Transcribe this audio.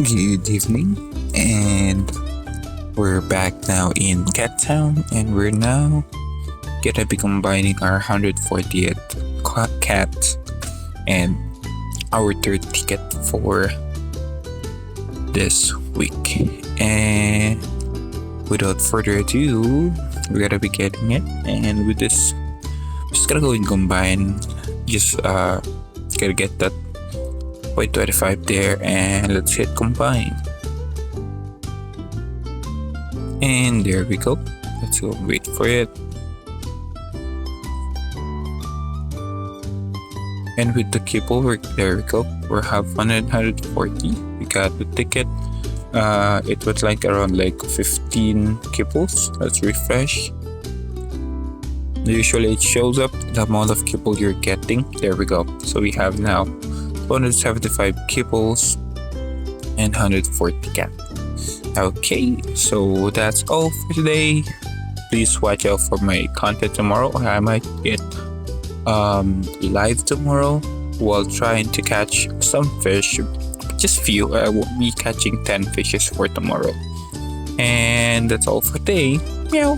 Good evening, and we're back now in Cat Town, and we're now gonna be combining our 140th cat and our third ticket for this week. And without further ado, we're gonna be getting it. And with this, just gonna go and combine. Just gotta get that 0.25 there, and let's hit combine. And there we go. Let's go wait for it. And with the KIBBLE, there we go. We have 140. We got the ticket. It was like around 15 KIBBLEs. Let's refresh. Usually it shows up the amount of KIBBLE you're getting. There we go. So we have now 275 KIBBLEs and 140 cat. Okay, so that's all for today. Please watch out for my content tomorrow. I might get live tomorrow while trying to catch some fish, just few. I won't be catching 10 fishes for tomorrow. And that's all for today. Meow.